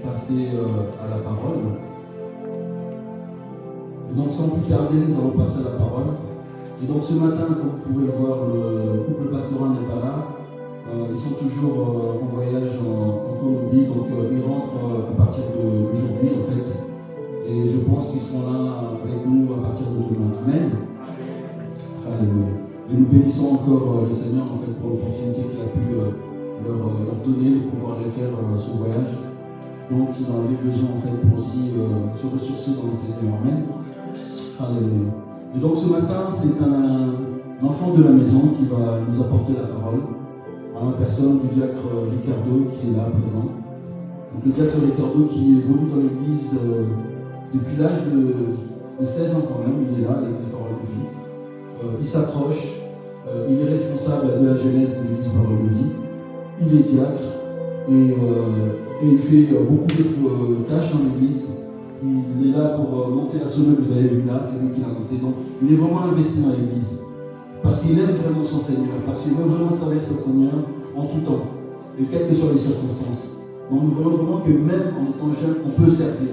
passer à la parole. Et donc sans plus tarder, nous allons passer à la parole. Et donc ce matin, comme vous pouvez le voir, le couple pastoral n'est pas là. Ils sont toujours en voyage en Colombie, donc ils rentrent à partir d'aujourd'hui en fait. Et je pense qu'ils seront là avec nous à partir de demain. Amen. Alléluia. Et nous bénissons encore le Seigneur en fait pour l'opportunité qu'il a pu leur donner de pouvoir aller faire son voyage. Donc ils en avaient besoin en fait pour aussi se ressourcer dans le Seigneur. Amen. Alléluia. Et donc ce matin, c'est un enfant de la maison qui va nous apporter la parole. En la personne du diacre Ricardo qui est là présent. Donc, le diacre Ricardo qui évolue dans l'église depuis l'âge de 16 ans quand même, il est là, l'église Parole de Vie. Il s'accroche, il est responsable de la jeunesse de l'église Parole de Vie. Il est diacre et il fait beaucoup de tâches dans l'église. Il est là pour monter la sommette, vous avez vu là, c'est lui qui l'a monté. Donc il est vraiment investi dans l'église. Parce qu'il aime vraiment son Seigneur, parce qu'il veut vraiment servir son Seigneur en tout temps, et quelles que soient les circonstances. Donc nous voyons vraiment que même en étant jeune, on peut servir.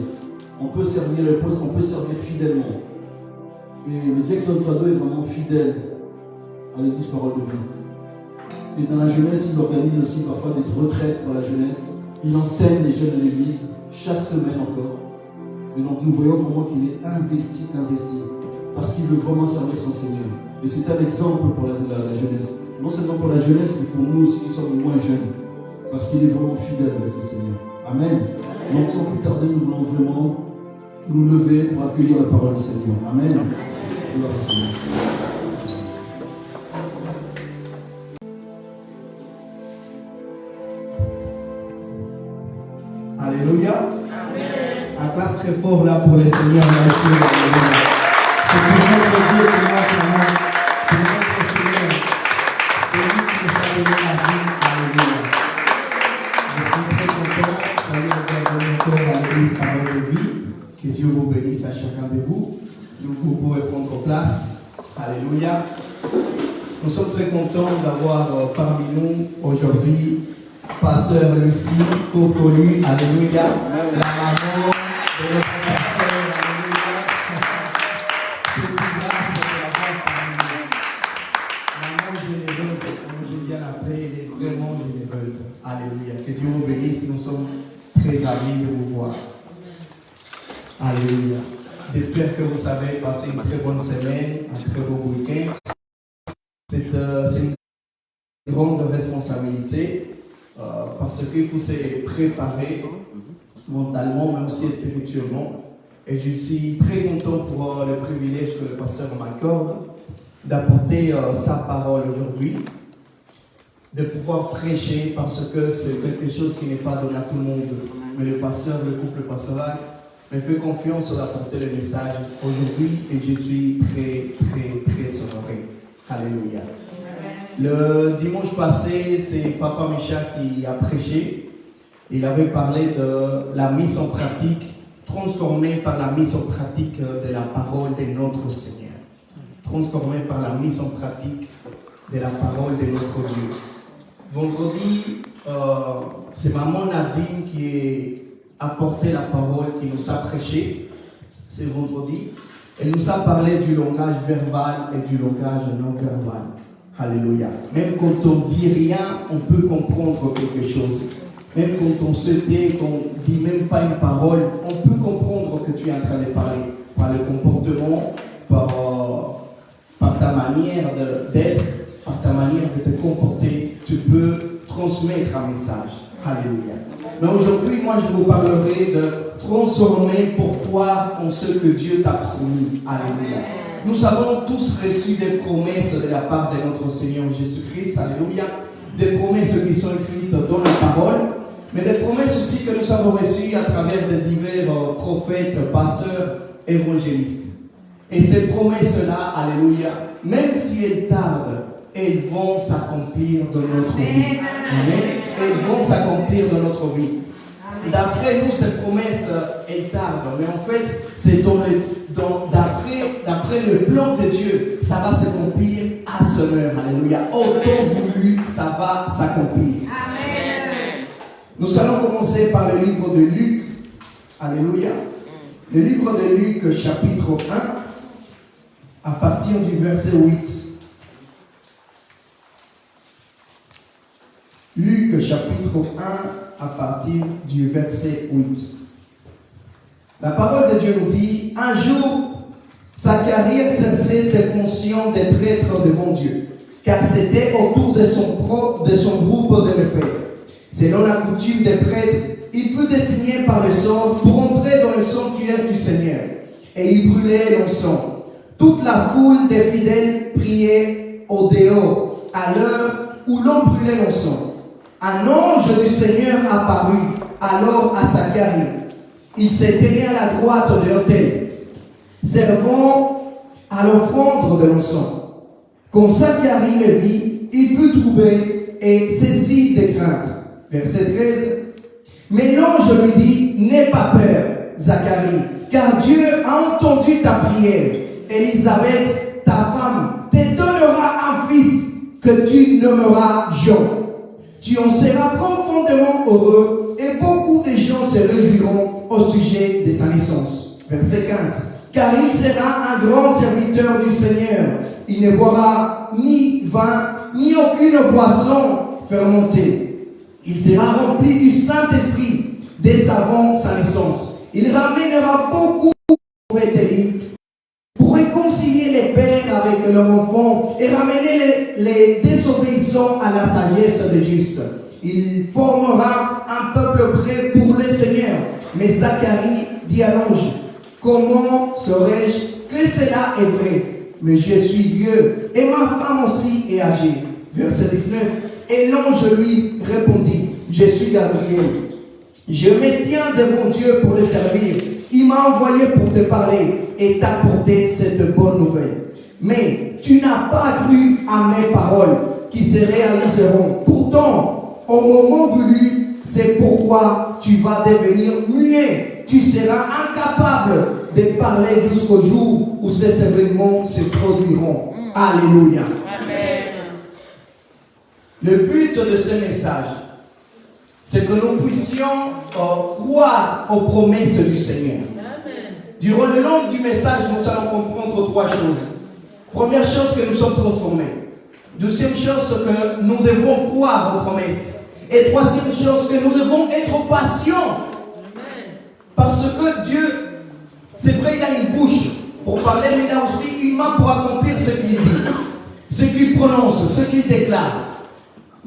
On peut servir le poste, on peut servir fidèlement. Et le diacre Ricardo est vraiment fidèle à l'église Parole de Vie. Et dans la jeunesse, il organise aussi parfois des retraites pour la jeunesse. Il enseigne les jeunes de l'église chaque semaine encore. Et donc nous voyons vraiment qu'il est investi, parce qu'il veut vraiment servir son Seigneur. Et c'est un exemple pour la jeunesse. Non seulement pour la jeunesse, mais pour nous aussi qui sommes moins jeunes. Parce qu'il est vraiment fidèle avec le Seigneur. Amen. Donc sans plus tarder, nous voulons vraiment nous lever pour accueillir la parole du Seigneur. Amen. Alléluia. Acclame très fort là pour le Seigneur. C'est toujours le Dieu qui m'a vraiment, pour notre Seigneur. C'est lui qui nous a donné la vie. Alléluia. Je suis très content. Soyez encore à l'église Parole de Vie. Que Dieu vous bénisse à chacun de vous. Vous pouvez prendre place. Alléluia. Nous sommes très contents d'avoir parmi nous aujourd'hui Pasteur Lucie Kokolu. Alléluia. La maman de notre pasteur. Alléluia. C'est une grâce de l'avoir parmi nous. Maman généreuse, comme je viens l'appeler, elle est vraiment généreuse. Alléluia. Que Dieu vous bénisse. Nous sommes très ravis de vous voir. Alléluia. J'espère que vous avez passé une très bonne semaine, un très beau week-end. C'est une grande responsabilité parce qu'il faut se préparer mentalement, mais aussi spirituellement. Et je suis très content pour le privilège que le pasteur m'accorde d'apporter sa parole aujourd'hui, de pouvoir prêcher parce que c'est quelque chose qui n'est pas donné à tout le monde. Mais le pasteur, le couple pastoral, me fait confiance d'apporter le message aujourd'hui et je suis très honoré. Alléluia. Le dimanche passé, c'est Papa Micha qui a prêché. Il avait parlé de la mise en pratique, transformée par la mise en pratique de la parole de notre Seigneur. Transformée par la mise en pratique de la parole de notre Dieu. Vendredi, c'est maman Nadine qui a apporté la parole, qui nous a prêché. C'est vendredi. Elle nous a parlé du langage verbal et du langage non verbal. Alléluia. Même quand on dit rien, on peut comprendre quelque chose. Même quand on se tait, qu'on ne dit même pas une parole, on peut comprendre que tu es en train de parler. Par le comportement, par ta manière d'être, par ta manière de te comporter, tu peux transmettre un message. Alléluia. Mais aujourd'hui, moi, je vous parlerai de transformer pour toi en ce que Dieu t'a promis. Alléluia. Nous avons tous reçu des promesses de la part de notre Seigneur Jésus-Christ. Alléluia. Des promesses qui sont écrites dans la parole, mais des promesses aussi que nous avons reçues à travers de divers prophètes, pasteurs, évangélistes. Et ces promesses-là, alléluia, même si elles tardent, elles vont s'accomplir dans notre vie. Amen. Elles vont s'accomplir dans notre vie. D'après nous, ces promesses, elles tardent. Mais en fait, c'est d'après le plan de Dieu, ça va s'accomplir à son heure. Alléluia. Au temps voulu, ça va s'accomplir. Amen. Nous allons commencer par le livre de Luc, Alléluia. Le livre de Luc, chapitre 1, à partir du verset 8. Luc, chapitre 1, à partir du verset 8. La parole de Dieu nous dit, un jour, Zacharie exerçait ses fonctions de prêtre devant Dieu, car c'était autour de son groupe de le faire. Selon la coutume des prêtres, il fut désigné par le sort pour entrer dans le sanctuaire du Seigneur, et il brûlait l'encens. Toute la foule des fidèles priait au dehors, à l'heure où l'on brûlait l'encens. Un ange du Seigneur apparut alors à Zacharie. Il s'était à la droite de l'autel, servant à l'offrande de l'encens. Quand Zacharie le vit, il fut troublé et saisi de crainte. Verset 13. Mais l'ange lui dit, n'aie pas peur, Zacharie, car Dieu a entendu ta prière. Élisabeth, ta femme, te donnera un fils que tu nommeras Jean. Tu en seras profondément heureux et beaucoup de gens se réjouiront au sujet de sa naissance. Verset 15. Car il sera un grand serviteur du Seigneur. Il ne boira ni vin, ni aucune boisson fermentée. Il sera rempli du Saint-Esprit dès avant sa naissance. Il ramènera beaucoup de prophètes Élie pour réconcilier les pères avec leurs enfants et ramener les désobéissants à la sagesse de juste. Il formera un peuple prêt pour le Seigneur. Mais Zacharie dit à l'ange, comment saurais-je que cela est vrai? Mais je suis vieux et ma femme aussi est âgée. Verset 19. Et l'ange lui répondit, je suis Gabriel. Je me tiens devant Dieu pour le servir. Il m'a envoyé pour te parler et t'apporter cette bonne nouvelle. Mais tu n'as pas cru à mes paroles qui se réaliseront. Pourtant, au moment voulu, c'est pourquoi tu vas devenir muet. Tu seras incapable de parler jusqu'au jour où ces événements se produiront. Alléluia. Amen. Le but de ce message, c'est que nous puissions croire aux promesses du Seigneur. Amen. Durant le long du message, nous allons comprendre trois choses. Première chose, que nous sommes transformés. Deuxième chose, que nous devons croire aux promesses. Et troisième chose, que nous devons être patients. Parce que Dieu, c'est vrai, il a une bouche pour parler, mais il a aussi une main pour accomplir ce qu'il dit, ce qu'il prononce, ce qu'il déclare.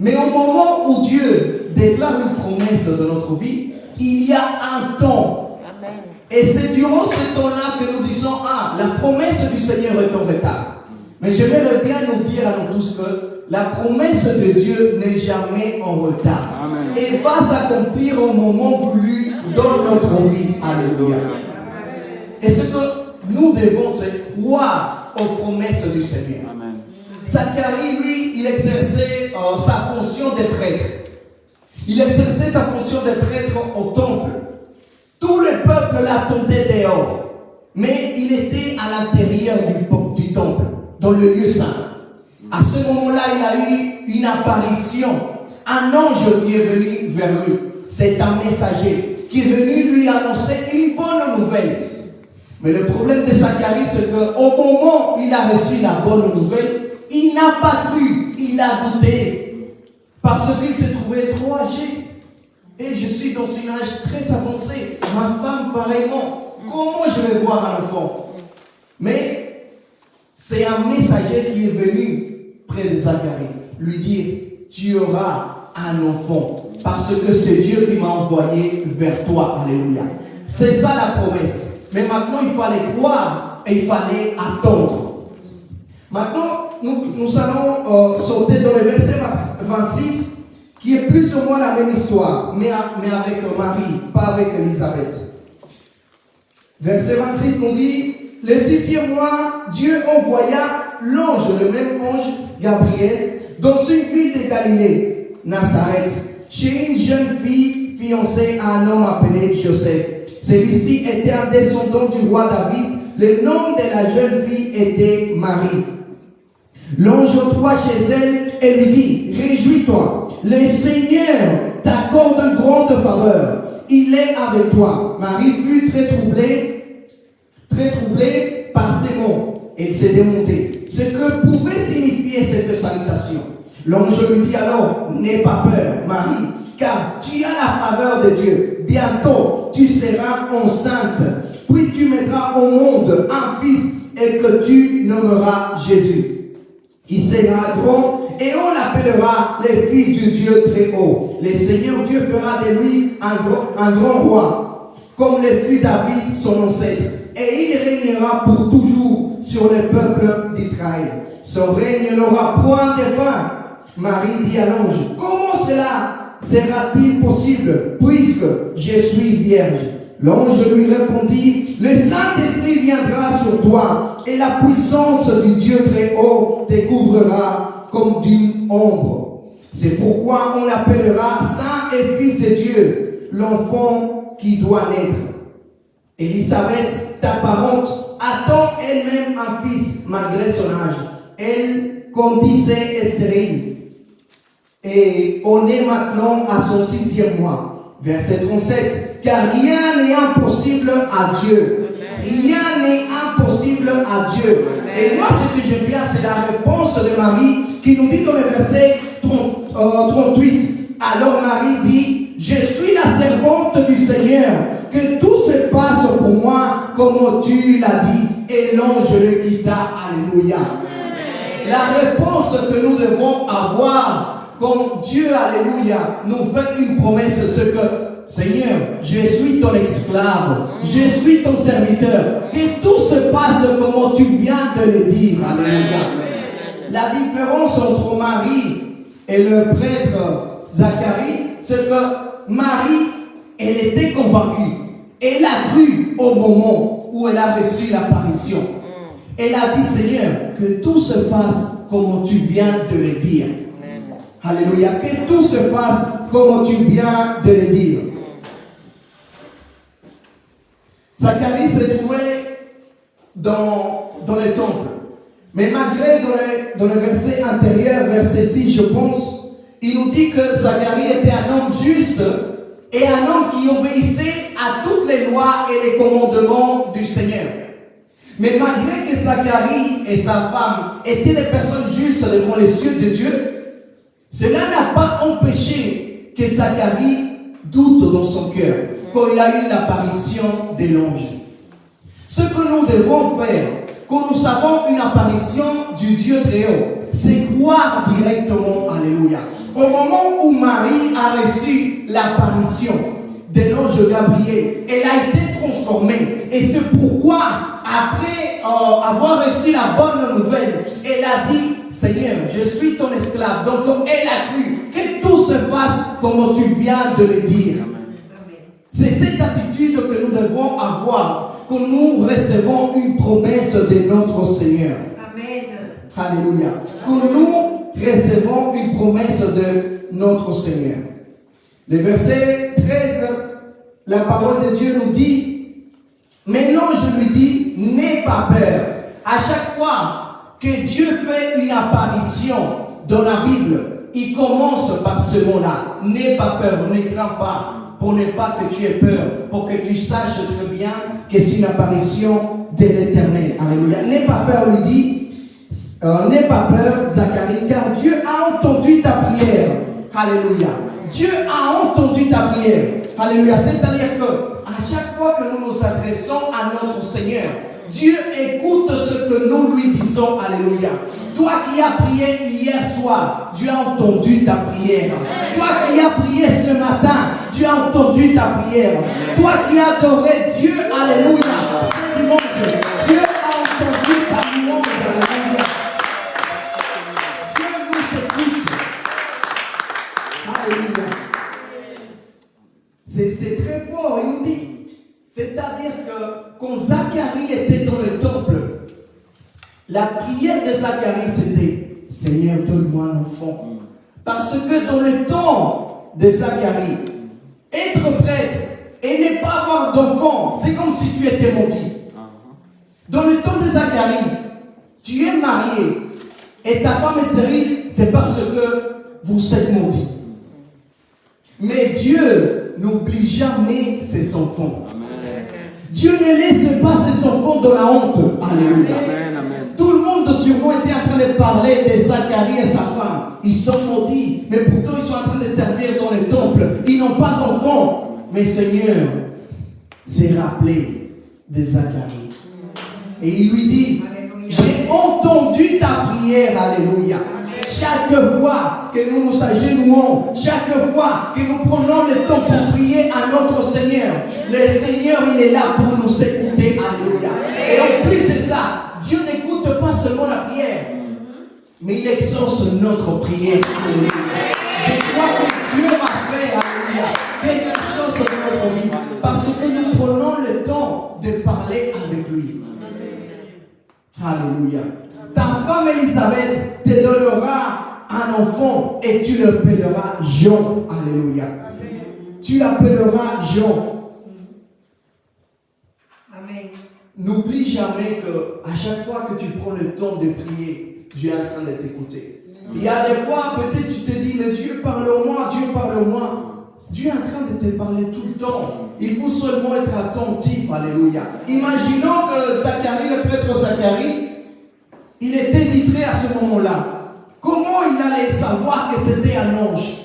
Mais au moment où Dieu déclare une promesse de notre vie, il y a un temps. Amen. Et c'est durant ce temps-là que nous disons, ah, la promesse du Seigneur est en retard. Mais j'aimerais bien nous dire à nous tous que la promesse de Dieu n'est jamais en retard. Amen. Et va s'accomplir au moment voulu dans notre vie. Alléluia. Et ce que nous devons, c'est croire aux promesses du Seigneur. Amen. Zacharie, lui, il exerçait sa fonction de prêtre. Il exerçait sa fonction de prêtre au temple. Tout le peuple l'attendait dehors. Mais il était à l'intérieur du temple, dans le lieu saint. À ce moment-là, il a eu une apparition. Un ange qui est venu vers lui. C'est un messager qui est venu lui annoncer une bonne nouvelle. Mais le problème de Zacharie, c'est qu'au moment où il a reçu la bonne nouvelle, il n'a pas cru, il a douté. Parce qu'il s'est trouvé trop âgé. Et je suis dans un âge très avancé. Ma femme, pareillement. Comment je vais voir un enfant? Mais c'est un messager qui est venu près de Zacharie, lui dire, tu auras un enfant. Parce que c'est Dieu qui m'a envoyé vers toi. Alléluia. C'est ça la promesse. Mais maintenant, il fallait croire et il fallait attendre. Maintenant, nous allons sauter dans le verset 26, qui est plus ou moins la même histoire, mais avec Marie, pas avec Élisabeth. Verset 26 nous dit, le 6e mois, Dieu envoya l'ange, le même ange, Gabriel, dans une ville de Galilée, Nazareth, chez une jeune fille fiancée à un homme appelé Joseph. Celui-ci était un descendant du roi David. Le nom de la jeune fille était Marie. L'ange entra chez elle et lui dit, réjouis-toi, le Seigneur t'accorde une grande faveur. il est avec toi. Marie fut très troublée par ces mots. Elle s'est demandé ce que pouvait signifier cette salutation. L'ange lui dit alors, n'aie pas peur, Marie, car tu as la faveur de Dieu. Bientôt, tu seras enceinte, puis tu mettras au monde un fils et que tu nommeras Jésus. Il sera grand et on l'appellera le Fils du Dieu très haut. Le Seigneur Dieu fera de lui un grand roi, comme le fut David son ancêtre. Et il régnera pour toujours sur le peuple d'Israël. Son règne n'aura point de fin. Marie dit à l'ange, comment cela sera-t-il possible, puisque je suis vierge? L'ange lui répondit, le Saint-Esprit viendra sur toi, et la puissance du Dieu très haut te couvrira comme d'une ombre. C'est pourquoi on l'appellera Saint et Fils de Dieu, l'enfant qui doit naître. Élisabeth, ta parente, attend elle-même un fils malgré son âge. Elle condisait stérile. Et on est maintenant à son 6e mois. Verset 37. Car rien n'est impossible à Dieu. Rien n'est impossible à Dieu. Et moi, ce que j'aime bien, c'est la réponse de Marie qui nous dit dans le verset 38. Alors Marie dit, je suis la servante du Seigneur, que tout se passe pour moi comme tu l'as dit. Et l'ange le quitta. Alléluia. La réponse que nous devons avoir quand Dieu, alléluia, nous fait une promesse, c'est que Seigneur, je suis ton esclave, je suis ton serviteur, que tout se passe comme tu viens de le dire. Alléluia. La différence entre Marie et le prêtre Zacharie, c'est que Marie, elle était convaincue. Elle a cru au moment où elle a reçu l'apparition. Elle a dit, Seigneur, que tout se fasse comme tu viens de le dire. Alléluia. Que tout se fasse comme tu viens de le dire. Zacharie se trouvait dans le temple. Mais malgré dans le verset antérieur, verset 6, je pense, il nous dit que Zacharie était un homme juste et un homme qui obéissait à toutes les lois et les commandements du Seigneur. Mais malgré que Zacharie et sa femme étaient des personnes justes devant les yeux de Dieu, cela n'a pas empêché que Zacharie doute dans son cœur quand il a eu l'apparition de l'ange. Ce que nous devons faire quand nous avons une apparition du Dieu très haut, c'est croire directement. Alléluia. Au moment où Marie a reçu l'apparition de l'ange Gabriel, elle a été transformée. Et c'est pourquoi, après avoir reçu la bonne nouvelle, elle a dit, Seigneur, je suis ton esclave. Donc elle a cru que tout se passe comme tu viens de le dire. C'est cette attitude que nous devons avoir quand nous recevons une promesse de notre Seigneur. Amen. Alléluia. Quand nous recevons une promesse de notre Seigneur. Le verset 13, la parole de Dieu nous dit, mais l'ange lui dit, n'aie pas peur. À chaque fois que Dieu fait une apparition dans la Bible, il commence par ce mot-là. N'aie pas peur, ne crains pas, pour ne pas que tu aies peur, pour que tu saches très bien que c'est une apparition de l'Éternel. Alléluia. N'aie pas peur, lui dit, n'aie pas peur, Zacharie, car Dieu a entendu ta prière. Alléluia. Dieu a entendu ta prière. Alléluia. C'est-à-dire que à chaque fois que nous nous adressons à notre Seigneur, Dieu écoute ce que nous lui disons. Alléluia. Toi qui as prié hier soir, Dieu a entendu ta prière. Toi qui as prié ce matin, Dieu a entendu ta prière. Toi qui as adoré Dieu, alléluia, ce dimanche, Dieu a entendu ta louange. Alléluia. Dieu nous écoute. Alléluia. C'est très fort. Il nous dit, c'est-à-dire que quand Zacharie était dans le temple, la prière de Zacharie c'était, Seigneur, donne-moi un enfant. Parce que dans le temps de Zacharie, être prêtre et ne pas avoir d'enfant, c'est comme si tu étais maudit. Dans le temps de Zacharie, tu es marié et ta femme est stérile, c'est parce que vous êtes maudit. Mais Dieu n'oublie jamais ses enfants. Amen. Dieu ne laisse pas ses enfants dans la honte. Alléluia. Amen, amen. Tout le monde sûrement était en train de parler de Zacharie et sa femme. Ils sont maudits, mais pourtant ils sont en train de servir dans le temple. Ils n'ont pas d'enfants. Mais Seigneur s'est rappelé de Zacharie. Et il lui dit, j'ai entendu ta prière. Alléluia. Chaque fois que nous nous agenouillons, chaque fois que nous prenons le temps pour prier à notre Seigneur, le Seigneur, il est là pour nous écouter. Alléluia. Et en plus de ça, Dieu n'écoute pas seulement la prière, mais il exauce notre prière. Alléluia. Je crois que Dieu va faire, alléluia, quelque chose dans notre vie, parce que nous prenons le temps de parler avec lui. Alléluia. Ta femme Élisabeth te donnera un enfant et tu l'appelleras Jean. Alléluia. Amen. Tu l'appelleras Jean. Amen. N'oublie jamais que à chaque fois que tu prends le temps de prier, Dieu est en train de t'écouter. Il y a des fois, peut-être tu te dis, mais Dieu parle-moi, Dieu parle-moi. Dieu est en train de te parler tout le temps. Il faut seulement être attentif. Alléluia. Imaginons que Zacharie, le prêtre Zacharie, il était distrait à ce moment-là. Comment il allait savoir que c'était un ange?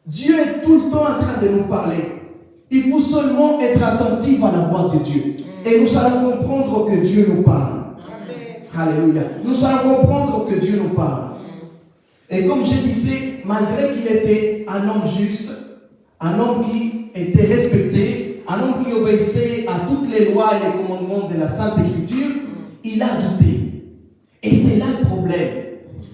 Dieu est tout le temps en train de nous parler. Il faut seulement être attentif à la voix de Dieu. Et nous allons comprendre que Dieu nous parle. Amen. Alléluia. Nous allons comprendre que Dieu nous parle. Et comme je disais, malgré qu'il était un homme juste, un homme qui était respecté, un homme qui obéissait à toutes les lois et les commandements de la Sainte Écriture, il a douté. Et c'est là le problème.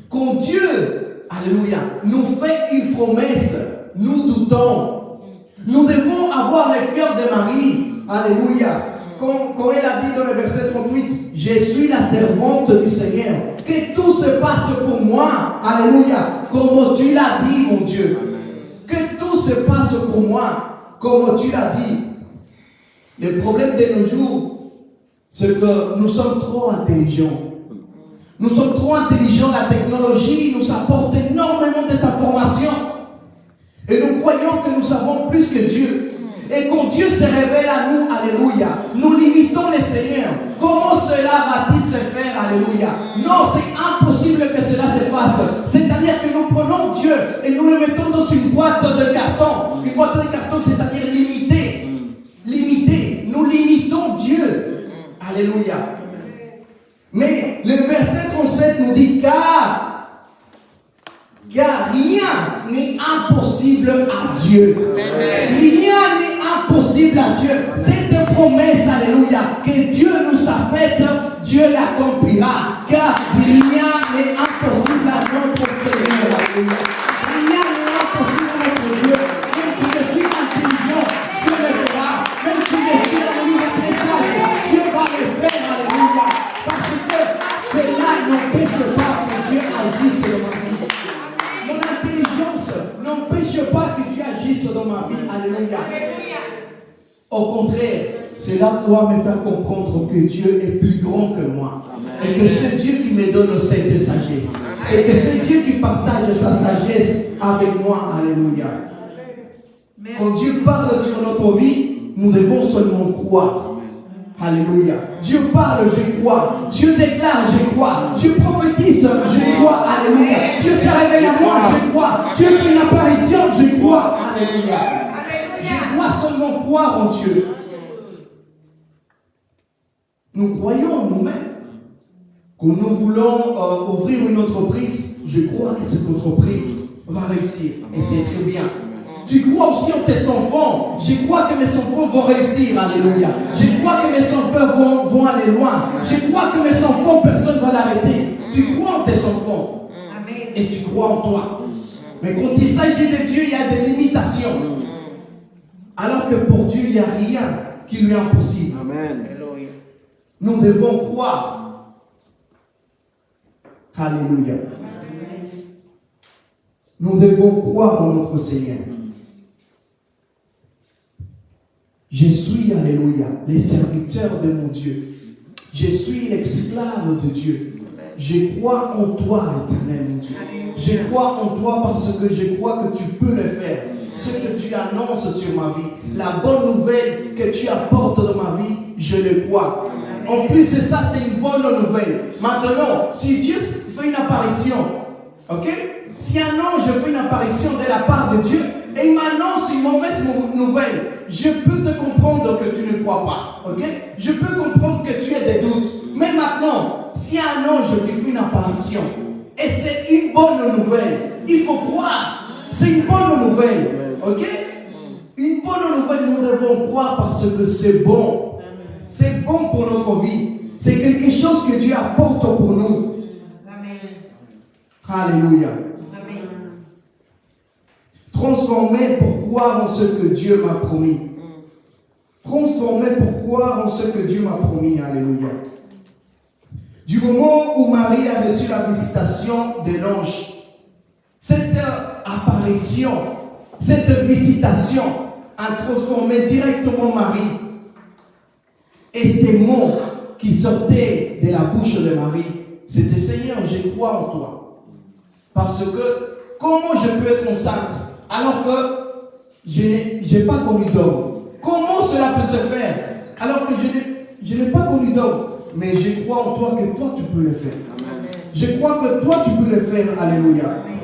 Quand Dieu, alléluia, nous fait une promesse, nous doutons. Nous devons avoir le cœur de Marie. Alléluia. Quand elle a dit dans le verset 38, je suis la servante du Seigneur. Que tout se passe pour moi. Alléluia. Comme tu l'as dit, mon Dieu. Que tout se passe pour moi. Comme tu l'as dit. Le problème de nos jours, c'est que nous sommes trop intelligents. Nous sommes trop intelligents. La technologie nous apporte énormément d'informations. Et nous croyons que nous savons plus que Dieu. Et quand Dieu se révèle à nous, alléluia, nous limitons le Seigneur. Comment cela va-t-il se faire, alléluia? Non, c'est impossible que cela se fasse. C'est-à-dire que nous prenons Dieu et nous le mettons dans une boîte de carton. Une boîte de carton, c'est-à-dire limitée. Limitée. Nous limitons Dieu. Alléluia. Mais le verset 37 nous dit, car rien n'est impossible à Dieu. Rien n'est impossible à Dieu. Cette promesse, alléluia, que Dieu nous a faite, Dieu l'accomplira. Car rien n'est impossible à notre Seigneur. Alléluia. Rien n'est impossible à notre Dieu. Même si je suis intelligent, Dieu le fera. Même si je suis un livre très sage, Dieu va le faire. Alléluia. Parce que cela n'empêche pas que Dieu agisse sur ma vie. Mon intelligence n'empêche pas que Dieu agisse dans ma vie. Alléluia. Au contraire, cela doit me faire comprendre que Dieu est plus grand que moi. Amen. Et que c'est Dieu qui me donne cette sagesse. Amen. Et que c'est Dieu qui partage sa sagesse avec moi. Alléluia. Amen. Quand Dieu parle sur notre vie, nous devons seulement croire. Alléluia. Dieu parle, je crois. Dieu déclare, je crois. Dieu prophétise, je crois. Alléluia. Dieu se révèle à moi, je crois. Dieu fait une apparition, je crois. Alléluia. Je dois seulement croire en Dieu. Nous croyons en nous-mêmes. Quand nous voulons ouvrir une entreprise, je crois que cette entreprise va réussir. Et c'est très bien. Tu crois aussi en tes enfants. Je crois que mes enfants vont réussir. Alléluia. Je crois que mes enfants vont aller loin. Je crois que mes enfants, personne ne va l'arrêter. Tu crois en tes enfants. Amen. Et tu crois en toi. Mais quand il s'agit de Dieu, il y a des limitations. Alors que pour Dieu, il n'y a rien qui lui est impossible. Amen. Nous devons croire. Alléluia. Nous devons croire en notre Seigneur. Je suis, alléluia, le serviteur de mon Dieu. Je suis l'esclave de Dieu. Je crois en toi, éternel mon Dieu. Je crois en toi parce que je crois que tu peux le faire. Ce que tu annonces sur ma vie, la bonne nouvelle que tu apportes dans ma vie, je le crois. En plus de ça, c'est une bonne nouvelle. Maintenant, si Dieu fait une apparition, ok? Si un ange fait une apparition de la part de Dieu et il m'annonce une mauvaise nouvelle, je peux te comprendre que tu ne crois pas, ok? Je peux comprendre que tu aies des doutes. Mais maintenant, si un ange qui fait une apparition et c'est une bonne nouvelle, il faut croire. C'est une bonne nouvelle, ok? Une bonne nouvelle, nous devons croire parce que c'est bon. C'est bon pour notre vie. C'est quelque chose que Dieu apporte pour nous. Amen. Alléluia. Amen. Transformer pour croire en ce que Dieu m'a promis. Transformer pour croire en ce que Dieu m'a promis. Alléluia. Du moment où Marie a reçu la visitation de l'ange, cette apparition, cette visitation a transformé directement Marie. Et ces mots qui sortaient de la bouche de Marie, c'était Seigneur, je crois en toi. Parce que comment je peux être enceinte alors que je n'ai pas connu d'homme? Comment cela peut se faire alors que je n'ai pas connu d'homme? Mais je crois en toi que toi tu peux le faire. Amen. Je crois que toi tu peux le faire. Alléluia. Amen.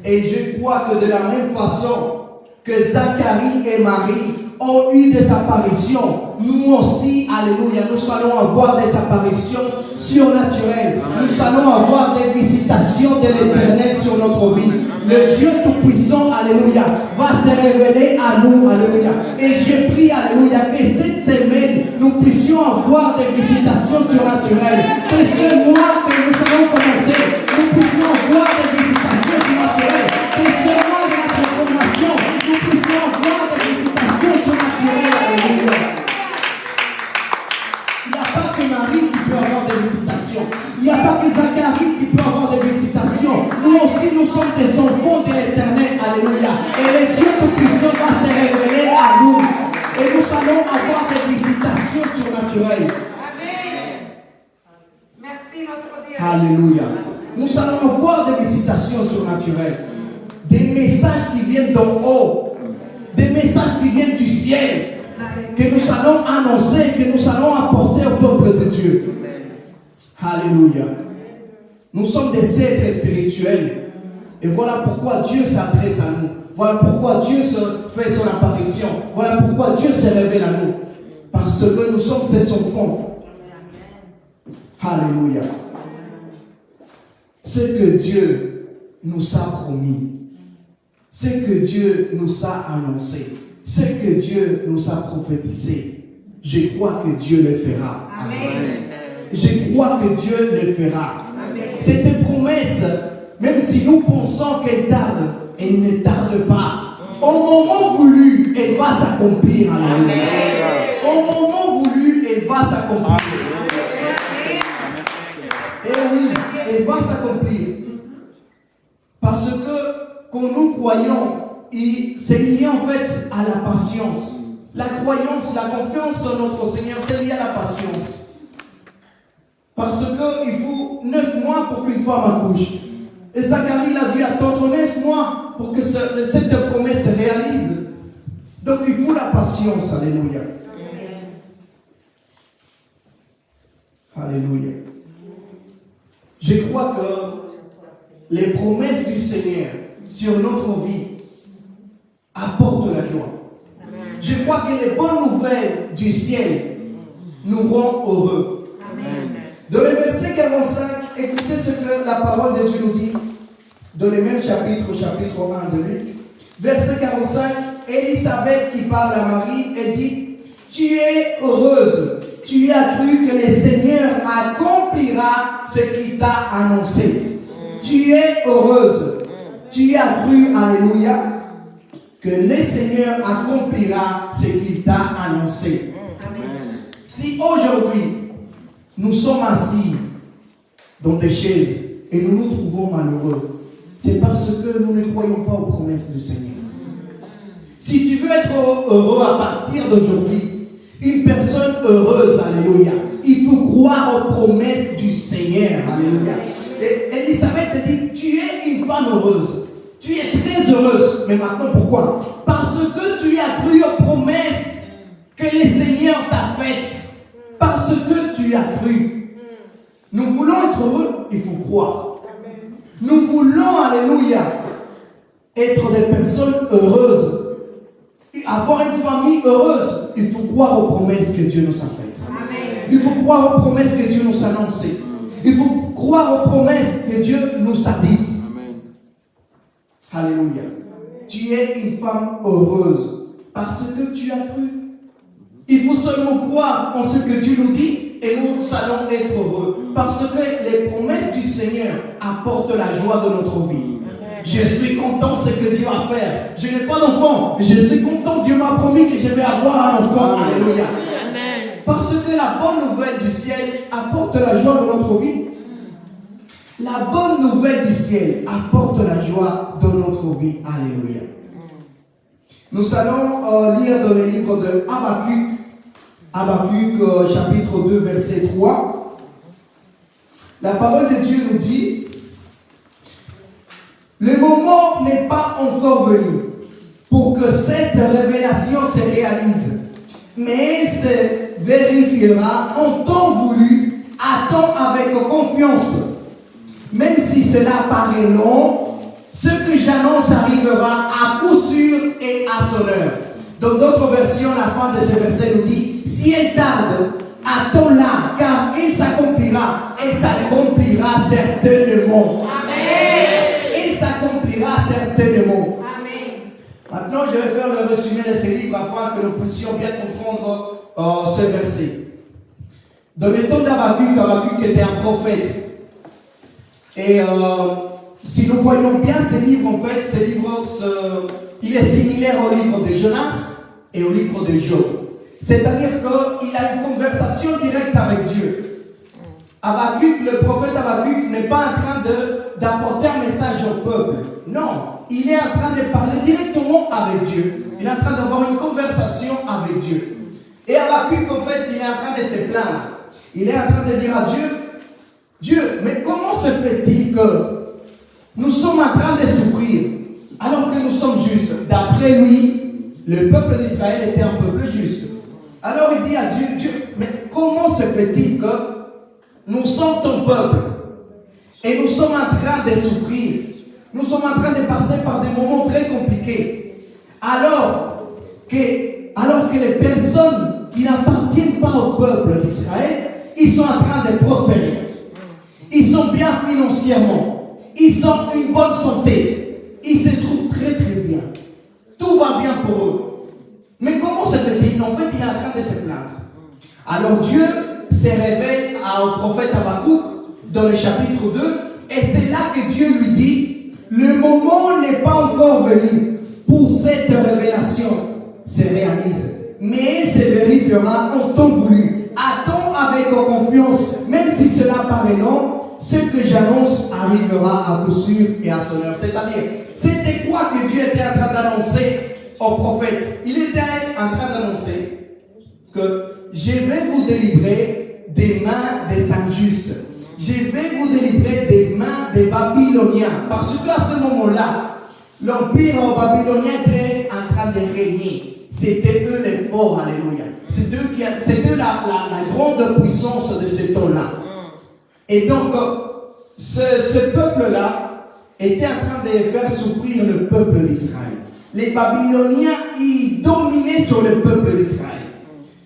Et je crois que de la même façon que Zacharie et Marie ont eu des apparitions, nous aussi, alléluia, nous allons avoir des apparitions surnaturelles. Amen. Nous allons avoir des visitations de l'Éternel sur notre vie. Le Dieu Tout-Puissant, alléluia, va se révéler à nous, alléluia. Et je prie, alléluia, que cette semaine, nous puissions avoir des visitations surnaturelles. Que ce mois que nous allons commencer, nous puissions avoir des visitations surnaturelles. Que ce mois de la transformation, nous puissions avoir des visitations surnaturelles, alléluia. Il n'y a pas que Marie qui peut avoir des visitations. Il n'y a pas que Zacharie qui peut avoir des visitations. Nous aussi, nous sommes des enfants de l'Éternel. Alléluia. Et le Dieu Tout-Puissant va se révéler à nous. Et nous allons avoir des visitations surnaturelles. Amen. Merci notre Dieu. Alléluia. Nous allons avoir des visitations surnaturelles. Des messages qui viennent d'en haut. Des messages qui viennent du ciel. Que nous allons annoncer, que nous allons apporter au peuple de Dieu. Alléluia. Nous sommes des êtres spirituels. Et voilà pourquoi Dieu s'adresse à nous. Voilà pourquoi Dieu fait son apparition. Voilà pourquoi Dieu se révèle à nous. Parce que nous sommes ses enfants. Alléluia. Ce que Dieu nous a promis. Ce que Dieu nous a annoncé. Ce que Dieu nous a prophétisé. Je crois que Dieu le fera. Amen. Je crois que Dieu le fera. Amen. Cette promesse, même si nous pensons qu'elle tarde, elle ne tarde pas. Au moment voulu, elle va s'accomplir. Au moment voulu, elle va s'accomplir. Et oui, elle va s'accomplir. Parce que quand nous croyons, c'est lié en fait à la patience. La croyance, la confiance en notre Seigneur, c'est lié à la patience. Parce qu'il faut 9 mois pour qu'une femme accouche. Et Zacharie a dû attendre 9 mois pour que cette promesse se réalise. Donc il faut la patience. Alléluia. Alléluia. Je crois que les promesses du Seigneur sur notre vie apportent la joie. Je crois que les bonnes nouvelles du ciel nous rendent heureux. Amen. Dans le verset 45, écoutez ce que la parole de Dieu nous dit. Dans le même chapitre 1 de Luc. Verset 45, Élisabeth qui parle à Marie, elle dit, tu es heureuse, tu as cru que le Seigneur accomplira ce qu'il t'a annoncé. Tu es heureuse, tu as cru, alléluia, que le Seigneur accomplira ce qu'il t'a annoncé. Amen. Si aujourd'hui, nous sommes assis dans des chaises et nous nous trouvons malheureux, c'est parce que nous ne croyons pas aux promesses du Seigneur. Si tu veux être heureux à partir d'aujourd'hui, une personne heureuse, alléluia, il faut croire aux promesses du Seigneur, alléluia. Et Elisabeth te dit, tu es une femme heureuse, tu es très heureuse, mais maintenant pourquoi? Parce que tu as cru aux promesses que le Seigneur t'a faites. Parce que tu as cru. Nous voulons être heureux, il faut croire. Nous voulons, alléluia, être des personnes heureuses. Avoir une famille heureuse, il faut croire aux promesses que Dieu nous a faites. Il faut croire aux promesses que Dieu nous a annoncées. Il faut croire aux promesses que Dieu nous a dites. Alléluia. Tu es une femme heureuse parce que tu as cru. Il faut seulement croire en ce que Dieu nous dit et nous allons être heureux. Parce que les promesses du Seigneur apportent la joie de notre vie. Je suis content de ce que Dieu va faire. Je n'ai pas d'enfant. Je suis content. Dieu m'a promis que je vais avoir un enfant. Alléluia. Parce que la bonne nouvelle du ciel apporte la joie de notre vie. La bonne nouvelle du ciel apporte la joie de notre vie. Alléluia. Nous allons lire dans le livre de Habakkuk, chapitre 2, verset 3. La parole de Dieu nous dit: le moment n'est pas encore venu pour que cette révélation se réalise, mais elle se vérifiera en temps voulu, à temps avec confiance. Même si cela paraît long, ce que j'annonce arrivera à coup sûr et à son heure. Dans d'autres versions, la fin de ce verset nous dit: si elle tarde, attends-la, car elle s'accomplira certainement. Amen. Elle s'accomplira certainement. Amen. Maintenant, je vais faire le résumé de ce livre afin que nous puissions bien comprendre ce verset. Dans le temps d'Habakkuk, Habakkuk était un prophète. Et si nous voyons bien ce livre, en fait, ce livre, il est similaire au livre de Jonas et au livre de Job. C'est-à-dire qu'il a une conversation directe avec Dieu. Habakkuk, le prophète Habakkuk, n'est pas en train d'apporter un message au peuple. Non, il est en train de parler directement avec Dieu. Il est en train d'avoir une conversation avec Dieu. Et Habakkuk, en fait, il est en train de se plaindre. Il est en train de dire à Dieu: Dieu, mais comment se fait-il que nous sommes en train de souffrir alors que nous sommes justes? D'après lui, le peuple d'Israël était un peuple juste. Alors il dit à Dieu: Dieu, mais comment se fait-il que nous sommes ton peuple et nous sommes en train de souffrir? Nous sommes en train de passer par des moments très compliqués. Alors que les personnes qui n'appartiennent pas au peuple d'Israël, ils sont en train de prospérer. Ils sont bien financièrement. Ils ont une bonne santé. Ils se trouvent très très bien. Tout va bien pour eux. Mais comment se fait-il? En fait, il est en train de se plaindre. Alors Dieu se révèle au prophète Habakkuk dans le chapitre 2. Et c'est là que Dieu lui dit: le moment n'est pas encore venu pour cette révélation se réalise. Mais elle se vérifiera en temps voulu. Attends avec confiance, même si cela paraît long. Ce que j'annonce arrivera à coup sûr et à son heure. C'est-à-dire, c'était quoi que Dieu était en train d'annoncer au prophète? Il était en train d'annoncer que je vais vous délivrer des mains des injustes. Je vais vous délivrer des mains des Babyloniens. Parce qu'à ce moment-là, l'empire babylonien était en train de régner. C'était eux les forts, alléluia. C'était eux la grande puissance de ce temps-là. Et donc, ce peuple-là était en train de faire souffrir le peuple d'Israël. Les Babyloniens, ils dominaient sur le peuple d'Israël.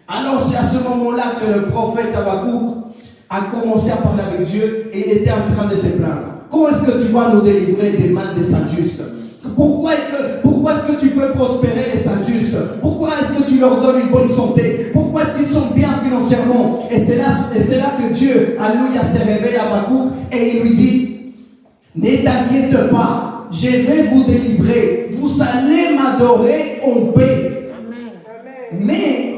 Alors, c'est à ce moment-là que le prophète Habakkuk a commencé à parler avec Dieu et il était en train de se plaindre. Comment est-ce que tu vas nous délivrer des mains des injustes? Pourquoi est-ce que tu fais prospérer les injustes? Pourquoi est-ce que tu leur donnes une bonne santé? Pourquoi est-ce qu'ils sont bien financièrement? Et c'est là que Dieu, alléluia, se révèle à Habakkuk et il lui dit: ne t'inquiète pas, je vais vous délivrer. Vous allez m'adorer en paix. Amen. Mais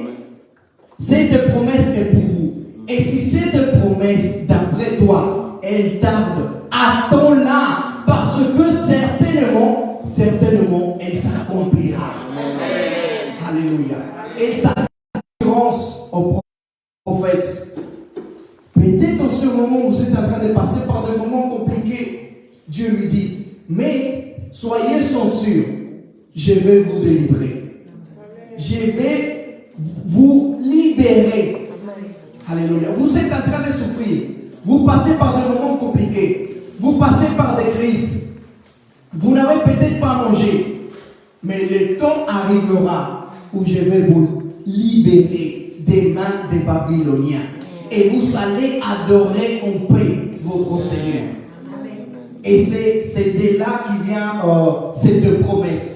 cette promesse est pour vous. Et si cette promesse, d'après toi, elle tarde, attends-la, parce que certainement, elle s'accomplira. Alléluia. Et sa assurance au prophète. Peut-être en ce moment où vous êtes en train de passer par des moments compliqués, Dieu lui dit: mais soyez sûrs, je vais vous délivrer. Je vais vous libérer. Alléluia. Vous êtes en train de souffrir. Vous passez par des moments compliqués. Vous passez par des crises. Vous n'avez peut-être pas mangé. Mais le temps arrivera où je vais vous libérer des mains des Babyloniens. Et vous allez adorer en paix votre Seigneur. Et c'est de là qui vient cette promesse.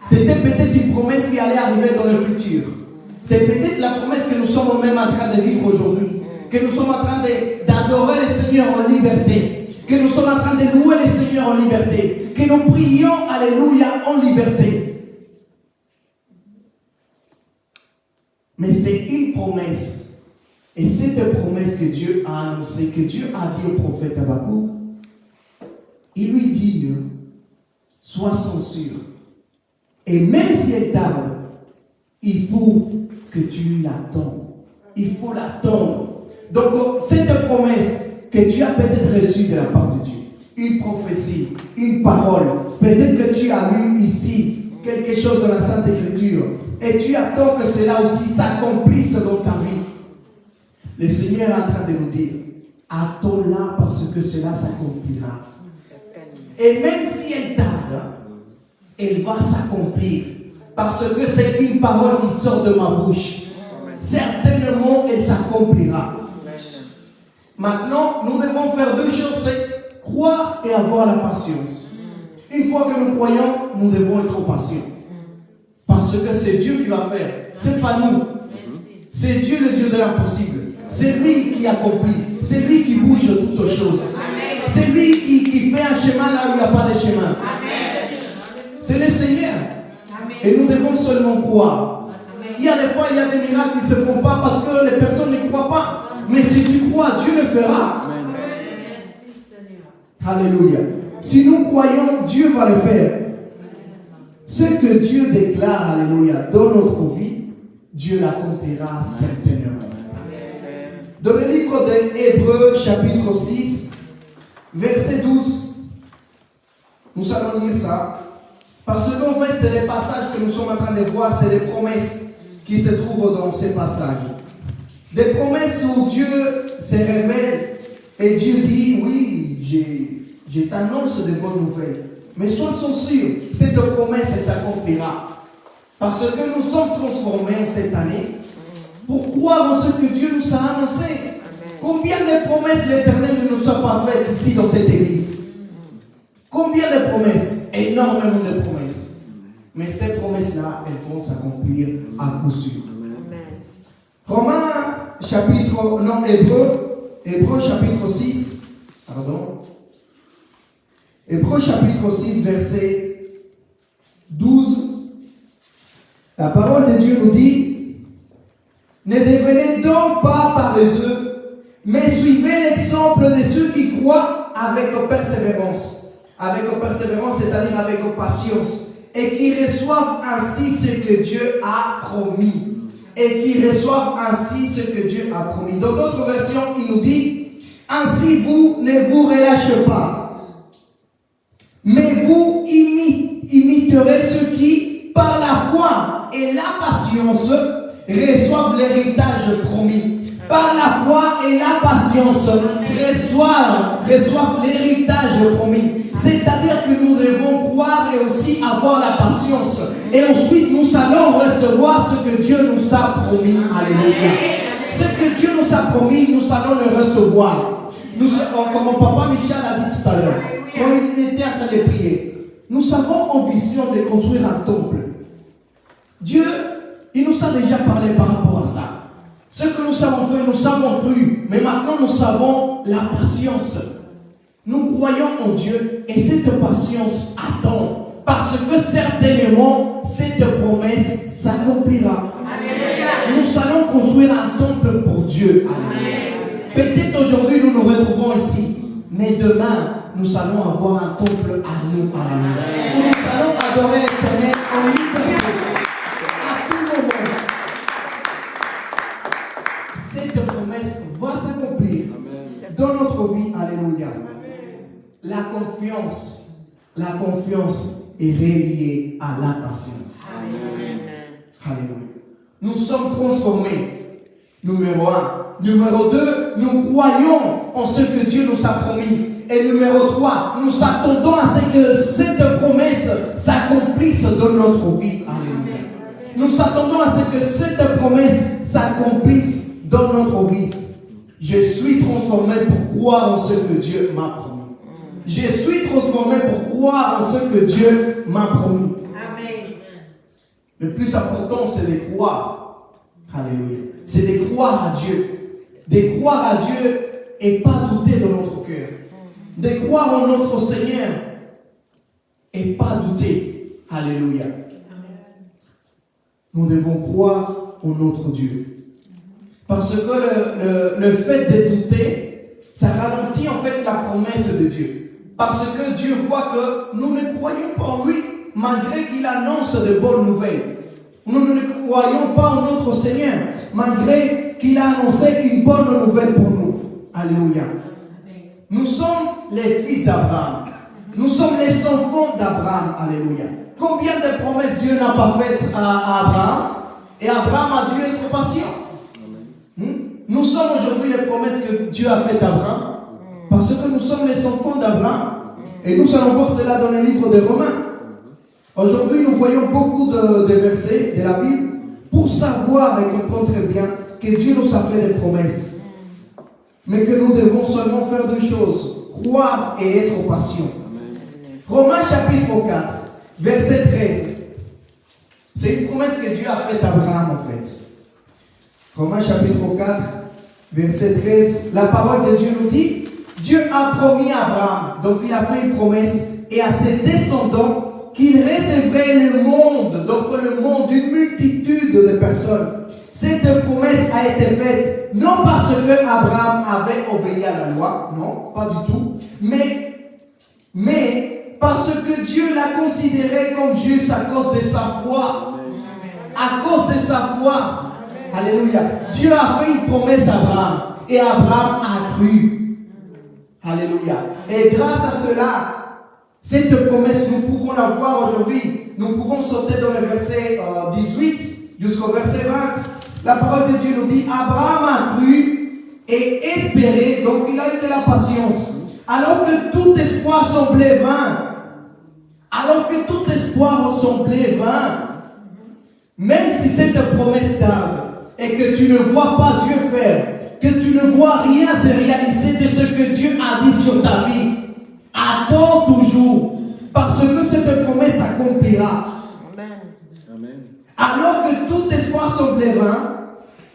C'était peut-être une promesse qui allait arriver dans le futur. C'est peut-être la promesse que nous sommes même en train de vivre aujourd'hui. Que nous sommes en train d'adorer le Seigneur en liberté. Que nous sommes en train de louer le Seigneur en liberté. Que nous prions, alléluia, en liberté. Mais c'est une promesse. Et cette promesse que Dieu a annoncée, que Dieu a dit au prophète Habakkuk, il lui dit, sois sûr. Et même si elle tarde, il faut que tu l'attends. Il faut l'attendre. Donc, cette promesse que tu as peut-être reçue de la part de Dieu, une prophétie, une parole, peut-être que tu as lu ici quelque chose dans la Sainte Écriture, et tu attends que cela aussi s'accomplisse dans ta vie. Le Seigneur est en train de nous dire, attends-la parce que cela s'accomplira. Et même si elle tarde, elle va s'accomplir. Parce que c'est une parole qui sort de ma bouche. Certainement, elle s'accomplira. Maintenant, nous devons faire deux choses, c'est croire et avoir la patience. Une fois que nous croyons, nous devons être patients. Parce que c'est Dieu qui va faire. Ce n'est pas nous. C'est Dieu, le Dieu de l'impossible. C'est lui qui accomplit. C'est lui qui bouge toutes choses. C'est lui qui fait un chemin là où il n'y a pas de chemin. C'est le Seigneur. Et nous devons seulement croire. Il y a des fois, il y a des miracles qui ne se font pas parce que les personnes ne croient pas. Mais si tu crois, Dieu le fera. Alléluia. Si nous croyons, Dieu va le faire. Ce que Dieu déclare, alléluia, dans notre vie, Dieu l'accomplira certainement. Dans le livre de Hébreux, chapitre 6, verset 12, nous allons lire ça. Parce qu'en fait, c'est les passages que nous sommes en train de voir, c'est les promesses qui se trouvent dans ces passages. Des promesses où Dieu se révèle et Dieu dit, oui, je t'annonce de bonnes nouvelles. Mais sois sûr, cette promesse, elle s'accomplira. Parce que nous sommes transformés en cette année pour croire en ce que Dieu nous a annoncé. Combien de promesses l'Éternel ne nous a pas faites ici dans cette église? Combien de promesses? Énormément de promesses. Mais ces promesses-là, elles vont s'accomplir à coup sûr. Hébreux chapitre 6, Hébreux chapitre 6, verset 12. La parole de Dieu nous dit, ne devenez donc pas paresseux, mais suivez l'exemple de ceux qui croient avec persévérance. Avec persévérance, c'est-à-dire avec patience. Et qui reçoivent ainsi ce que Dieu a promis. Et qui reçoivent ainsi ce que Dieu a promis. Dans d'autres versions, il nous dit, ainsi vous ne vous relâchez pas, mais vous imiterez ceux qui, par la foi et la patience, reçoivent l'héritage promis. Par la foi et la patience, reçoivent l'héritage promis. C'est-à-dire que nous devons croire et aussi avoir la patience. Et ensuite, nous allons recevoir ce que Dieu nous a promis. Alléluia. Ce que Dieu nous a promis, nous allons le recevoir. Comme mon papa Michel a dit tout à l'heure, quand il était en train de prier, nous avons en vision de construire un temple. Dieu, il nous a déjà parlé par rapport à ça. Ce que nous avons fait, nous avons cru. Mais maintenant, nous avons la patience. Nous croyons en Dieu et cette patience attend. Parce que certainement, cette promesse s'accomplira. Nous allons construire un temple pour Dieu. Peut-être aujourd'hui, nous nous retrouvons ici. Mais demain, nous allons avoir un temple à nous. Nous allons adorer l'Éternel en liberté. À tout moment. Cette promesse va s'accomplir dans notre vie. Alléluia. La confiance est relié à la patience. Amen. Alléluia. Nous sommes transformés. Numéro 1. Numéro 2, nous croyons en ce que Dieu nous a promis. Et numéro 3, nous attendons à ce que cette promesse s'accomplisse dans notre vie. Alléluia. Nous attendons à ce que cette promesse s'accomplisse dans notre vie. Je suis transformé pour croire en ce que Dieu m'a promis. Je suis transformé pour croire en ce que Dieu m'a promis. Amen. Le plus important, c'est de croire. Alléluia. C'est de croire à Dieu. De croire à Dieu et pas douter dans notre cœur. De croire en notre Seigneur et pas douter. Alléluia. Nous devons croire en notre Dieu. Parce que le fait de douter, ça ralentit en fait la promesse de Dieu. Parce que Dieu voit que nous ne croyons pas en lui, malgré qu'il annonce de bonnes nouvelles. Nous ne croyons pas en notre Seigneur, malgré qu'il a annoncé une bonne nouvelle pour nous. Alléluia. Nous sommes les fils d'Abraham. Nous sommes les enfants d'Abraham. Alléluia. Combien de promesses Dieu n'a pas faites à Abraham? Et Abraham a dû être patient. Nous sommes aujourd'hui les promesses que Dieu a faites à Abraham. Parce que nous sommes les enfants d'Abraham. Et nous allons voir cela dans le livre des Romains. Aujourd'hui, nous voyons beaucoup de versets de la Bible pour savoir et comprendre très bien que Dieu nous a fait des promesses. Mais que nous devons seulement faire deux choses. Croire et être patient. Romains chapitre 4, verset 13. C'est une promesse que Dieu a faite à Abraham en fait. Romains chapitre 4, verset 13. La parole de Dieu nous dit, Dieu a promis à Abraham, donc il a fait une promesse, et à ses descendants, qu'il recevrait le monde, donc le monde d'une multitude de personnes. Cette promesse a été faite, non parce que Abraham avait obéi à la loi, non, pas du tout, mais parce que Dieu l'a considéré comme juste à cause de sa foi. À cause de sa foi. Alléluia. Dieu a fait une promesse à Abraham, et Abraham a cru. Alléluia. Et grâce à cela, cette promesse, nous pouvons la voir aujourd'hui. Nous pouvons sauter dans le verset 18 jusqu'au verset 20. La parole de Dieu nous dit, Abraham a cru et espéré, donc il a eu de la patience. Alors que tout espoir semblait vain. Alors que tout espoir semblait vain. Même si cette promesse tarde et que tu ne vois pas Dieu faire, que tu ne vois rien se réaliser de ce que Dieu a dit sur ta vie, attends toujours, parce que cette promesse s'accomplira. Amen. Alors que tout espoir semblait vain,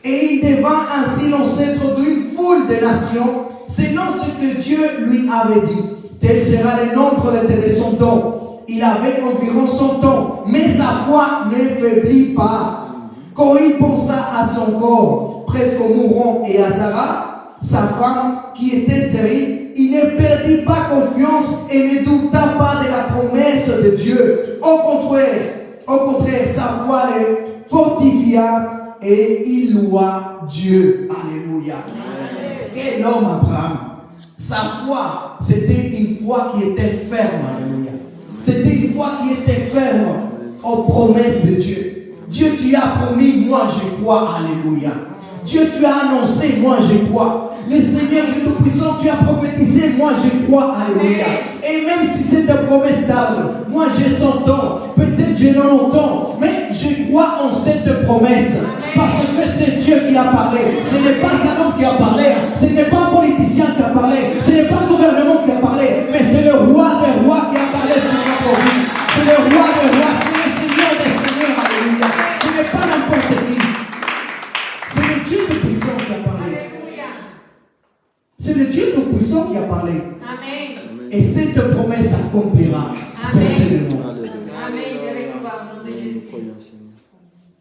et il devint ainsi l'ancêtre d'une foule de nations, selon ce que Dieu lui avait dit. Tel sera le nombre de tes descendants. Il avait environ 100 ans, mais sa foi ne faiblit pas. Quand il pensa à son corps, presque mourant, et à Sarah, sa femme, qui était stérile, il ne perdit pas confiance et ne douta pas de la promesse de Dieu. Au contraire, sa foi le fortifia et il loua Dieu. Alléluia. Amen. Quel homme Abraham. Sa foi, c'était une foi qui était ferme. Alléluia. C'était une foi qui était ferme aux promesses de Dieu. Dieu, tu as promis, moi je crois. Alléluia. Dieu, tu as annoncé, moi je crois. Le Seigneur Dieu Tout-Puissant, tu as prophétisé, moi je crois. Alléluia. Et même si cette promesse tarde, moi j'ai 100 ans, peut-être j'ai 90 ans, mais je crois en cette promesse. Parce que c'est Dieu qui a parlé. Ce n'est pas Salom qui a parlé. Ce n'est pas un politicien qui a parlé. Ce n'est pas le gouvernement qui a parlé. Mais c'est le roi des rois qui a parlé sur notre vie. C'est le roi des rois. C'est le Seigneur des seigneurs. Alléluia. Ce n'est pas n'importe qui. C'est le Dieu Tout-Puissant qui a parlé. C'est le Dieu Tout-Puissant qui a parlé. Amen. Et cette promesse s'accomplira. Certainement.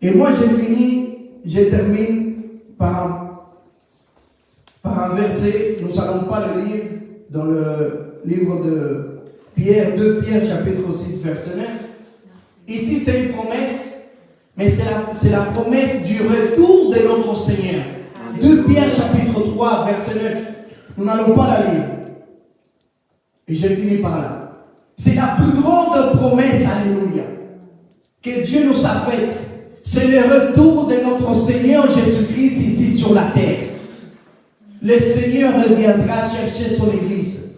Et moi je termine par un verset, nous n'allons pas le lire dans le livre de Pierre, 2 Pierre chapitre 6 verset 9. Ici c'est une promesse, mais c'est la promesse du retour de notre Seigneur. 2 Pierre chapitre 3 verset 9. Nous n'allons pas la lire. Et je finis par là. C'est la plus grande promesse, alléluia, que Dieu nous a faite. C'est le retour de notre Seigneur Jésus-Christ ici sur la terre. Le Seigneur reviendra chercher son Église.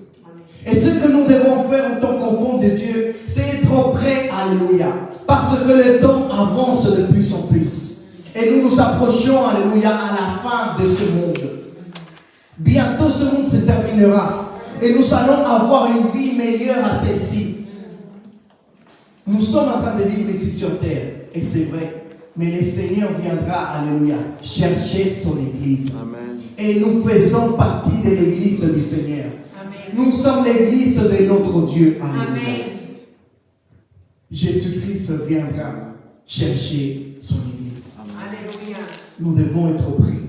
Et ce que nous devons faire en tant qu'enfants de Dieu, c'est être prêts, alléluia. Parce que le temps avance de plus en plus. Et nous nous approchons, alléluia, à la fin de ce monde. Bientôt ce monde se terminera. Et nous allons avoir une vie meilleure à celle-ci. Nous sommes en train de vivre ici sur terre. Et c'est vrai. Mais le Seigneur viendra, alléluia, chercher son Église. Amen. Et nous faisons partie de l'Église du Seigneur. Amen. Nous sommes l'Église de notre Dieu. Alléluia. Amen. Jésus-Christ viendra chercher son Église. Alléluia. Nous devons être prêts.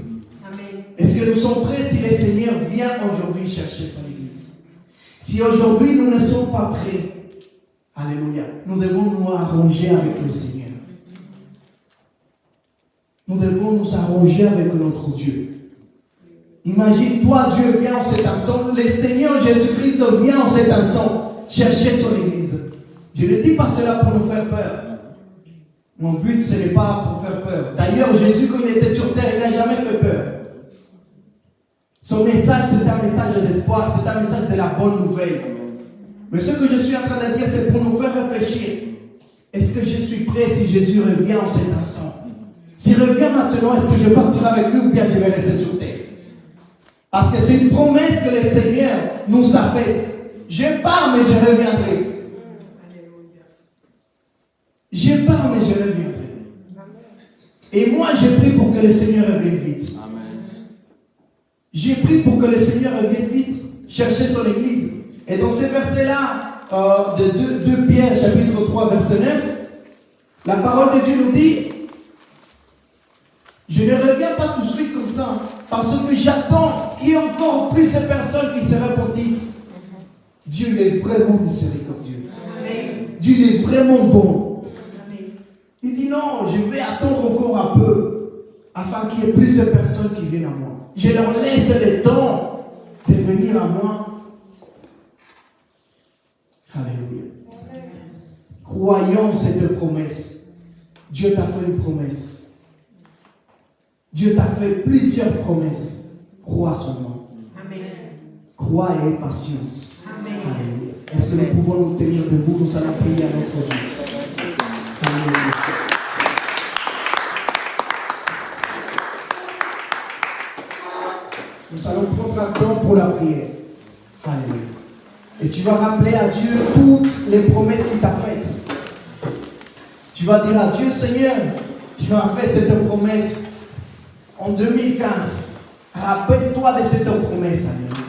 Amen. Est-ce que nous sommes prêts si le Seigneur vient aujourd'hui chercher son Église? Si aujourd'hui nous ne sommes pas prêts, alléluia, nous devons nous arranger avec le Seigneur. Nous devons nous arranger avec notre Dieu. Imagine-toi, Dieu vient en cet instant, le Seigneur Jésus-Christ vient en cet instant chercher son Église. Je ne dis pas cela pour nous faire peur. Mon but, ce n'est pas pour faire peur. D'ailleurs, Jésus, quand il était sur terre, il n'a jamais fait peur. Son message, c'est un message d'espoir, c'est un message de la bonne nouvelle. Mais ce que je suis en train de dire, c'est pour nous faire réfléchir. Est-ce que je suis prêt si Jésus revient en cet instant? S'il revient maintenant, est-ce que je partirai avec lui ou bien je vais rester sur terre? Parce que c'est une promesse que le Seigneur nous a faite. Je pars, mais je reviendrai. Je pars, mais je reviendrai. Et moi, j'ai prié pour que le Seigneur revienne vite. J'ai prié pour que le Seigneur revienne vite, chercher son Église. Et dans ces versets-là, de 2 Pierre, chapitre 3, verset 9, la parole de Dieu nous dit, je ne reviens pas tout de suite comme ça, parce que j'attends qu'il y ait encore plus de personnes qui se repentissent. Dieu il est vraiment miséricordieux. Dieu il est vraiment bon. Il dit non, je vais attendre encore un peu, afin qu'il y ait plus de personnes qui viennent à moi. Je leur laisse le temps de venir à moi. Alléluia. Croyons cette promesse. Dieu t'a fait une promesse. Dieu t'a fait plusieurs promesses. Crois seulement. Amen. Crois et aie patience. Amen. Alléluia. Est-ce que nous pouvons nous tenir debout? Nous allons prier à notre Dieu. Alléluia. Nous allons prendre un temps pour la prière. Alléluia. Et tu vas rappeler à Dieu toutes les promesses qu'il t'a faites. Tu vas dire à Dieu, Seigneur, tu m'as fait cette promesse en 2015. Rappelle-toi de cette promesse. Alléluia.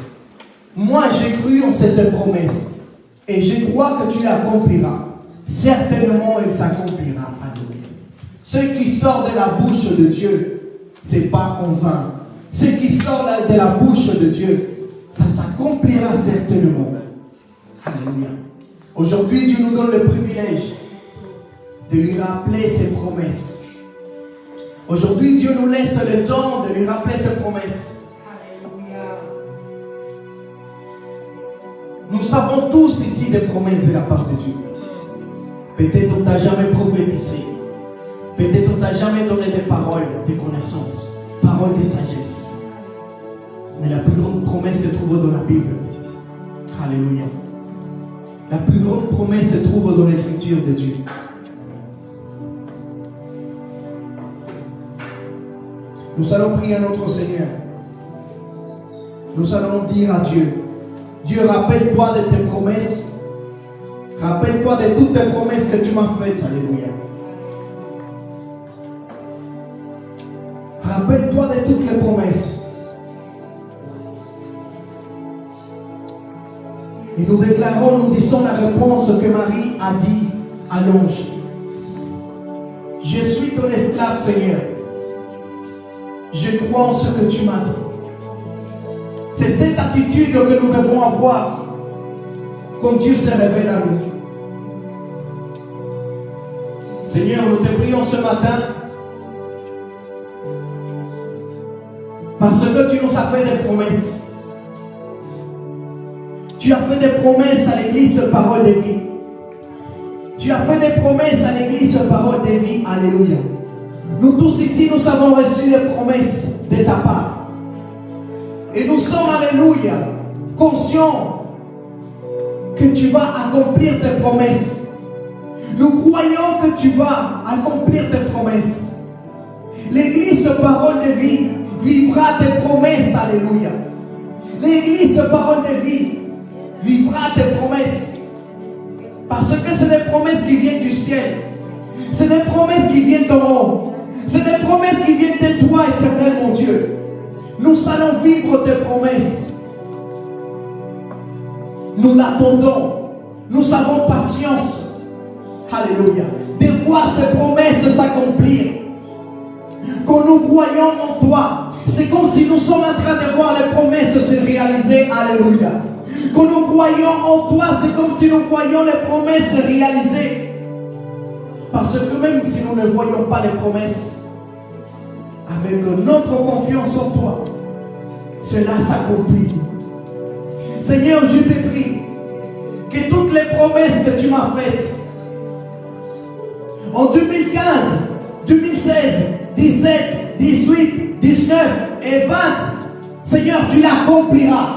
Moi, j'ai cru en cette promesse. Et je crois que tu l'accompliras. Certainement, elle s'accomplira. Alléluia. Ce qui sort de la bouche de Dieu, ce n'est pas en vain. Ce qui sort de la bouche de Dieu, ça s'accomplira certainement. Alléluia. Aujourd'hui, Dieu nous donne le privilège de lui rappeler ses promesses. Aujourd'hui, Dieu nous laisse le temps de lui rappeler ses promesses. Nous savons tous ici des promesses de la part de Dieu. Peut-être on ne t'a jamais prophétisé. Peut-être on ne t'a jamais donné des paroles de connaissance, paroles de sagesse. Mais la plus grande promesse se trouve dans la Bible. Alléluia. La plus grande promesse se trouve dans l'écriture de Dieu. Nous allons prier à notre Seigneur. Nous allons dire à Dieu, Dieu, rappelle-toi de tes promesses. Rappelle-toi de toutes tes promesses que tu m'as faites. Alléluia. Rappelle-toi de toutes les promesses. Et nous déclarons, nous disons la réponse que Marie a dit à l'ange. Je suis ton esclave, Seigneur. Je crois en ce que tu m'as dit. C'est cette attitude que nous devons avoir quand Dieu se révèle à nous. Seigneur, nous te prions ce matin parce que tu nous as fait des promesses. Tu as fait des promesses à l'église Parole de vie. Tu as fait des promesses à l'église Parole de vie. Alléluia. Nous tous ici, nous avons reçu des promesses de ta part. Et nous sommes, alléluia, conscients que tu vas accomplir tes promesses. Nous croyons que tu vas accomplir tes promesses. L'église Parole de vie vivra tes promesses. Alléluia. L'église Parole de vie vivra tes promesses. Parce que c'est des promesses qui viennent du ciel. C'est des promesses qui viennent d'en haut. C'est des promesses qui viennent de toi, éternel mon Dieu. Nous allons vivre tes promesses. Nous l'attendons. Nous avons patience. Alléluia. De voir ces promesses s'accomplir. Quand nous croyons en toi, c'est comme si nous sommes en train de voir les promesses se réaliser. Alléluia. Quand nous croyons en toi, c'est comme si nous voyions les promesses se réaliser. Parce que même si nous ne voyons pas les promesses, avec notre confiance en toi, cela s'accomplit. Seigneur, je te prie que toutes les promesses que tu m'as faites en 2015, 2016, 17, 18, 19 et 20, Seigneur, tu l'accompliras.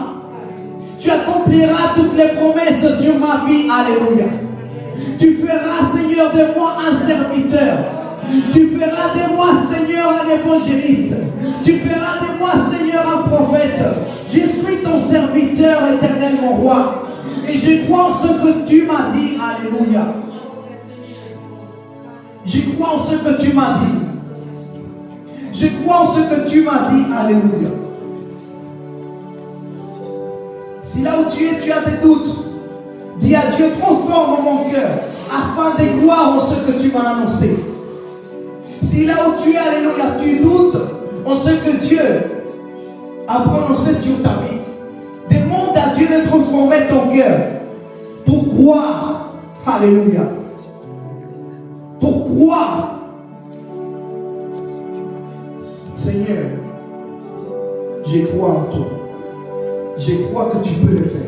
Tu accompliras toutes les promesses sur ma vie. Alléluia. Tu feras, Seigneur, de moi un serviteur. Tu feras de moi, Seigneur, un évangéliste. Tu feras de moi, Seigneur, un prophète. Je suis ton serviteur, éternel, mon roi. Et je crois en ce que tu m'as dit. Alléluia. Je crois en ce que tu m'as dit. Je crois en ce que tu m'as dit. Alléluia. Si là où tu es, tu as des doutes, dis à Dieu, transforme mon cœur afin de croire en ce que tu m'as annoncé. Si là où tu es, alléluia, tu doutes en ce que Dieu a prononcé sur ta vie, demande à Dieu de transformer ton cœur pour croire. Alléluia. Pour croire. Seigneur, je crois en toi. Je crois que tu peux le faire.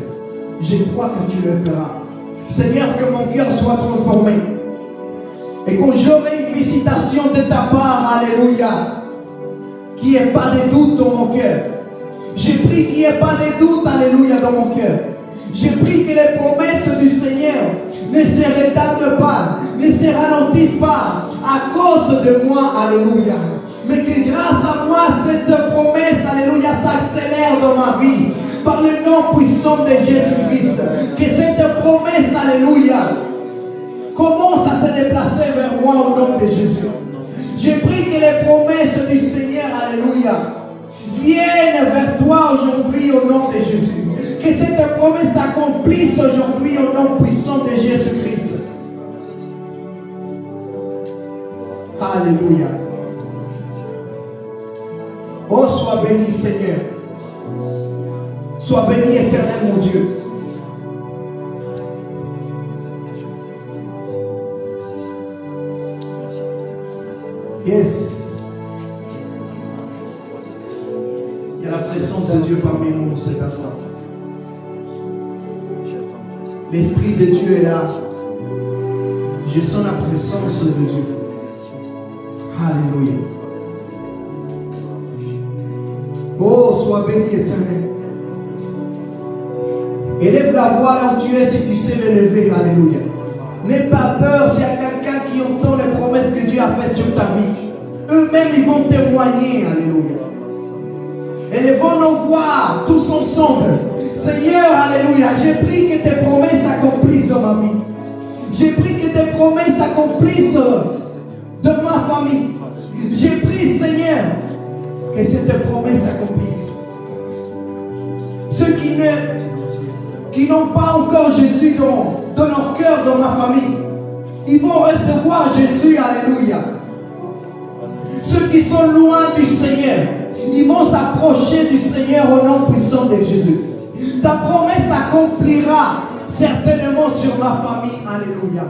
Je crois que tu le feras. Seigneur, que mon cœur soit transformé. Et quand j'aurai une visitation de ta part, alléluia, qu'il n'y ait pas de doute dans mon cœur. Je prie qu'il n'y ait pas de doute, alléluia, dans mon cœur. Je prie que les promesses du Seigneur ne se retardent pas, ne se ralentissent pas à cause de moi, alléluia. Mais que grâce à moi, cette promesse, alléluia, s'accélère dans ma vie. Par le nom puissant de Jésus-Christ. Que cette promesse, alléluia, commence à se déplacer vers moi au nom de Jésus. Je prie que les promesses du Seigneur, alléluia, viennent vers toi aujourd'hui au nom de Jésus. Que cette promesse s'accomplisse aujourd'hui au nom puissant de Jésus-Christ. Alléluia. Oh, sois béni, Seigneur. Sois béni, éternel, mon Dieu. Yes. Il y a la présence de Dieu parmi nous dans cet instant. L'Esprit de Dieu est là. Je sens la présence de Dieu. Alléluia. Oh, sois béni, éternel. Élève la voix là où tu es si tu sais l'élever. Alléluia. N'aie pas peur s'il y a quelqu'un qui entend les promesses que Dieu a faites sur ta vie. Eux-mêmes, ils vont témoigner. Alléluia. Et ils vont nous voir tous ensemble. Seigneur, alléluia. J'ai pris que tes promesses s'accomplissent dans ma vie. J'ai pris que tes promesses s'accomplissent dans ma famille. J'ai pris, Seigneur, que cette promesse s'accomplisse. Ceux qui n'ont pas encore Jésus dans leur cœur, dans ma famille, ils vont recevoir Jésus, alléluia. Ceux qui sont loin du Seigneur, ils vont s'approcher du Seigneur au nom puissant de Jésus. Ta promesse s'accomplira certainement sur ma famille, alléluia.